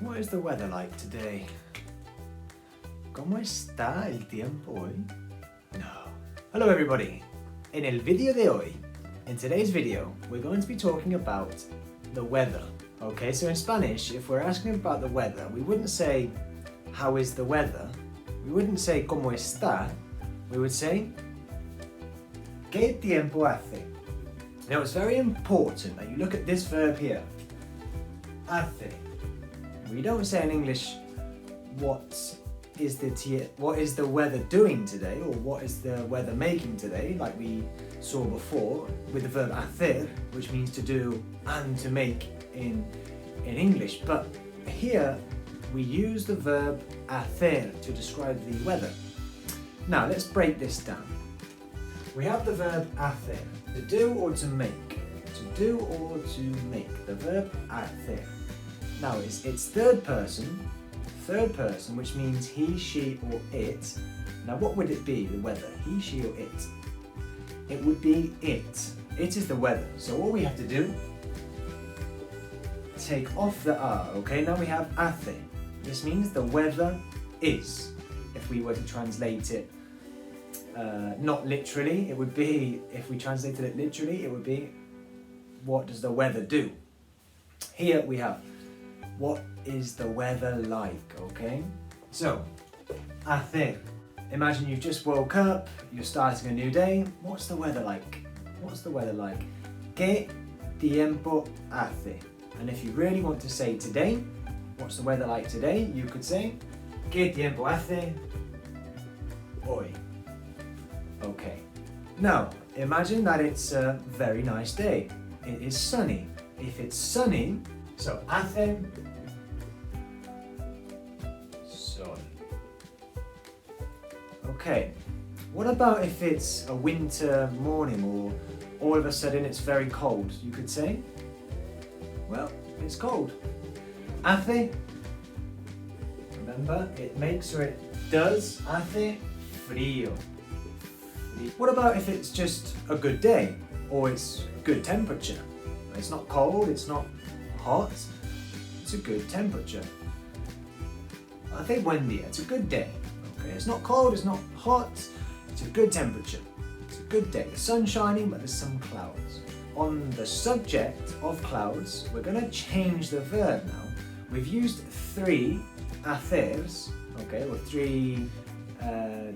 What is the weather like today? ¿Cómo está el tiempo hoy? No. Hello everybody. In el video de hoy, in today's video, we're going to be talking about the weather. Okay, so in Spanish, if we're asking about the weather, we wouldn't say, how is the weather? We wouldn't say, ¿cómo está? We would say, ¿qué tiempo hace? Now it's very important that you look at this verb here, hace. We don't say in English, what is the weather doing today, or what is the weather making today, like we saw before with the verb hacer, which means to do and to make in English. But here we use the verb hacer to describe the weather. Now let's break this down. We have the verb hacer, to do or to make. To do or to make, the verb hacer. Now it's third person, which means he, she or it. Now what would it be, the weather? He, she or it? It would be it. It is the weather. So all we have to do, take off the R, okay? Now we have hace. This means the weather is. If we were to translate it not literally, it would be, if we translated it literally, it would be, what does the weather do? Here we have, what is the weather like, okay? So, hacer. Imagine you've just woke up, you're starting a new day. What's the weather like? What's the weather like? ¿Qué tiempo hace? And if you really want to say today, what's the weather like today? You could say, ¿Qué tiempo hace hoy? Okay. Now, imagine that it's a very nice day. It is sunny. If it's sunny, so hace sol. Okay. What about if it's a winter morning, or all of a sudden it's very cold? You could say, well, it's cold. Hace, remember, it makes or it does. Hace frío. What about if it's just a good day, or it's good temperature? It's not cold, it's not hot, it's a good temperature. Hace buen día, it's a good day. Okay, it's not cold, it's not hot, it's a good temperature. It's a good day. The sun's shining, but there's some clouds. On the subject of clouds, we're going to change the verb now. We've used three hacers, okay, or three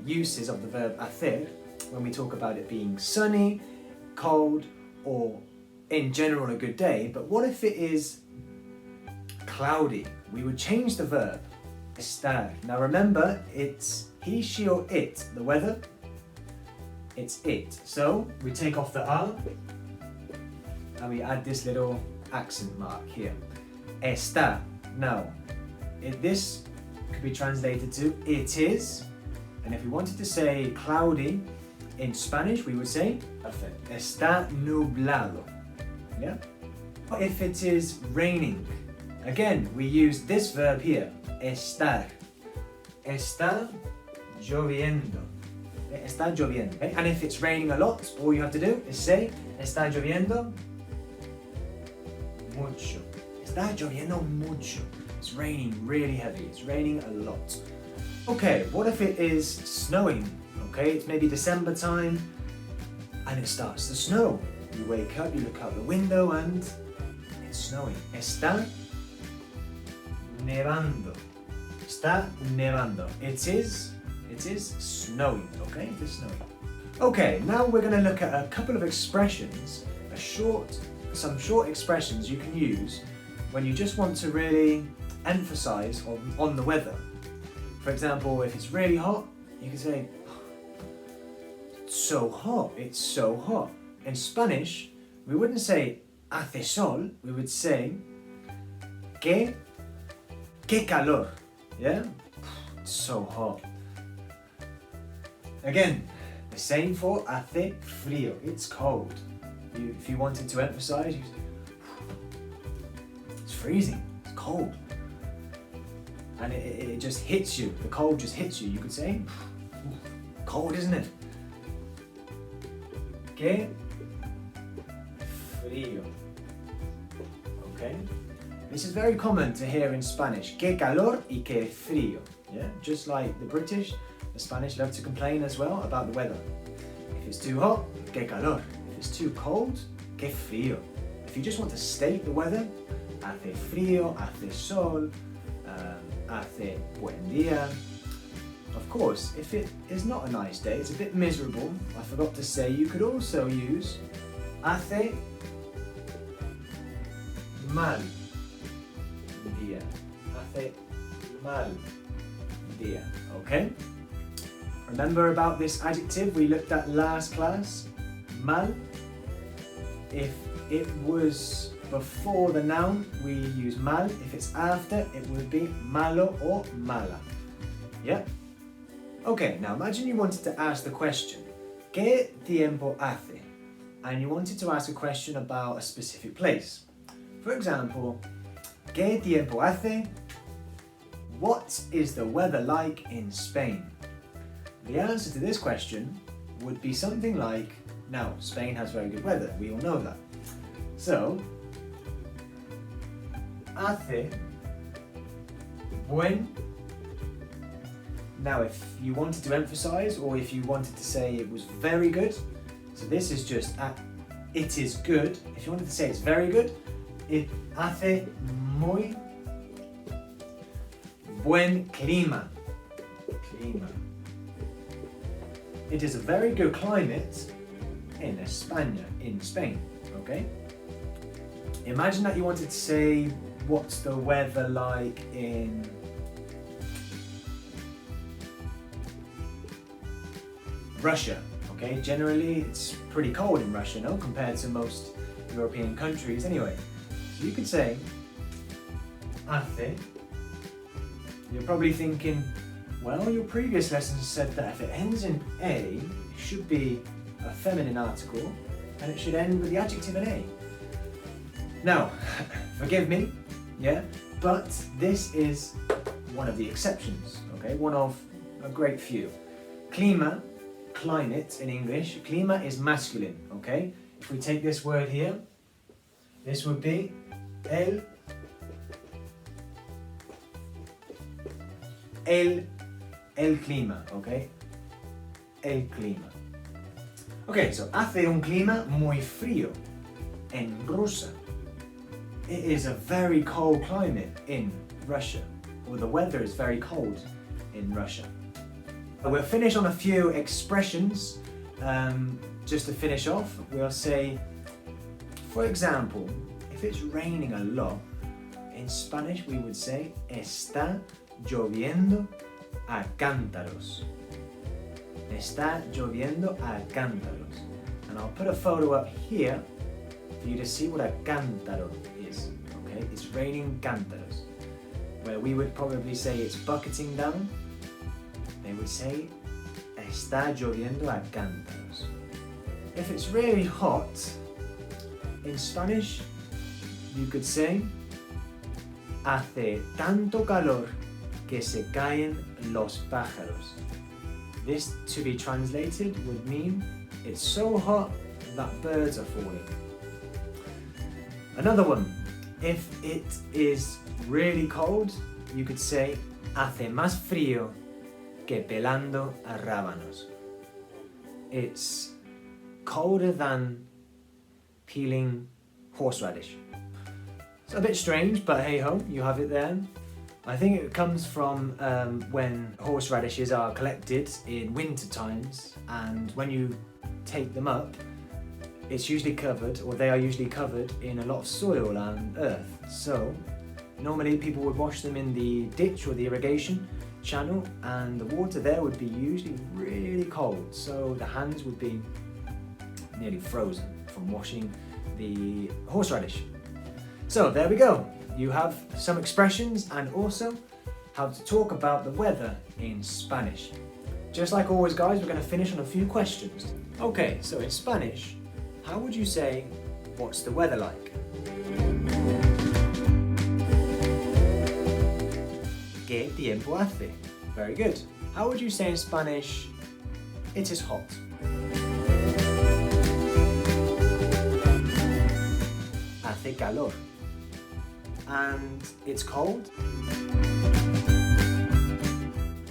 uses of the verb hacer when we talk about it being sunny, cold, or in general a good day. But what if it is cloudy? We would change the verb, estar. Now remember, it's he, she or it, the weather, it's it. So we take off the R and we add this little accent mark here. Está. Now, this could be translated to it is. And if we wanted to say cloudy in Spanish, we would say está nublado. Yeah? If it is raining, again, we use this verb here, estar. Está lloviendo. Está lloviendo. Okay? And if it's raining a lot, all you have to do is say está lloviendo mucho. Está lloviendo mucho. It's raining really heavy. It's raining a lot. Okay, what if it is snowing? Okay, it's maybe December time and it starts to snow. You wake up, you look out the window and it's snowing. Está nevando. Está nevando. It is snowing, okay? It is snowing. Okay, now we're going to look at a couple of expressions, some short expressions you can use when you just want to really emphasize on the weather. For example, if it's really hot, you can say, it's so hot, it's so hot. In Spanish, we wouldn't say hace sol, we would say qué calor. Yeah? It's so hot. Again, the same for hace frío, it's cold. If you wanted to emphasize, you say, it's freezing, it's cold. And it just hits you, the cold just hits you. You could say, cold, isn't it? Qué frío. Okay? This is very common to hear in Spanish. Qué calor y qué frío. Yeah, just like the British, the Spanish love to complain as well about the weather. If it's too hot, qué calor. If it's too cold, qué frío. If you just want to state the weather, hace frío, hace sol, hace buen día. Of course, if it is not a nice day, it's a bit miserable, I forgot to say, you could also use hace mal día. Hace mal día. Okay? Remember about this adjective we looked at last class? Mal. If it was before the noun, we use mal. If it's after, it would be malo or mala. Yeah? Okay, now imagine you wanted to ask the question, ¿Qué tiempo hace? And you wanted to ask a question about a specific place. For example, ¿Qué tiempo hace? What is the weather like in Spain? The answer to this question would be something like, now, Spain has very good weather, we all know that. So, hace buen. Now, if you wanted to emphasize or if you wanted to say it was very good, so this is just it is good. If you wanted to say it's very good, it hace muy buen clima. Clima. It is a very good climate in España, in Spain, okay? Imagine that you wanted to say what's the weather like in Russia, okay? Generally, it's pretty cold in Russia, no? Compared to most European countries anyway. So you could say, hace. You're probably thinking, well, your previous lesson said that if it ends in A, it should be a feminine article, and it should end with the adjective in A. Now, forgive me, yeah, but this is one of the exceptions, okay? One of a great few. Clima, climate in English, clima is masculine, okay? If we take this word here, this would be el clima, okay? El clima. Okay, so hace un clima muy frío en Rusia. It is a very cold climate in Russia, or the weather is very cold in Russia. We'll finish on a few expressions. Just to finish off, we'll say, for example, if it's raining a lot, in Spanish we would say, está lloviendo a cántaros. Está lloviendo a cántaros. And I'll put a photo up here for you to see what a cántaro is. Okay, it's raining cántaros. Where we would probably say it's bucketing down, they would say está lloviendo a cántaros. If it's really hot, in Spanish, you could say hace tanto calor que se caen los pájaros. This, to be translated, would mean it's so hot that birds are falling. Another one, if it is really cold, you could say hace más frío que pelando a rábanos. It's colder than peeling horseradish. It's a bit strange, but hey ho, you have it there. I think it comes from when horseradishes are collected in winter times, and when you take them up, it's usually covered, or they are usually covered in a lot of soil and earth. So normally people would wash them in the ditch or the irrigation channel, and the water there would be usually really cold, so the hands would be nearly frozen from washing the horseradish. So there we go. You have some expressions and also how to talk about the weather in Spanish. Just like always, guys, we're going to finish on a few questions. Okay, so in Spanish, how would you say, what's the weather like? ¿Qué tiempo hace? Very good. How would you say in Spanish, it is hot? Hace calor. and it's cold?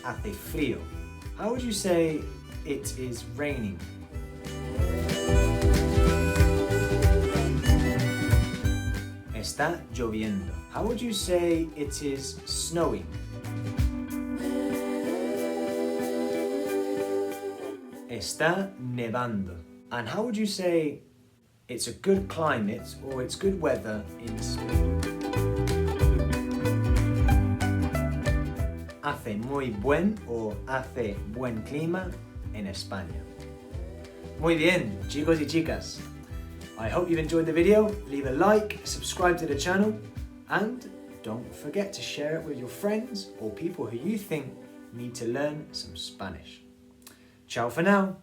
Hace frío. How would you say it is raining? Está lloviendo. How would you say it is snowing? Está nevando. And how would you say it's a good climate or it's good weather in Spain? Hace muy buen o hace buen clima en España. Muy bien, chicos y chicas. I hope you've enjoyed the video. Leave a like, subscribe to the channel, and don't forget to share it with your friends or people who you think need to learn some Spanish. Ciao for now.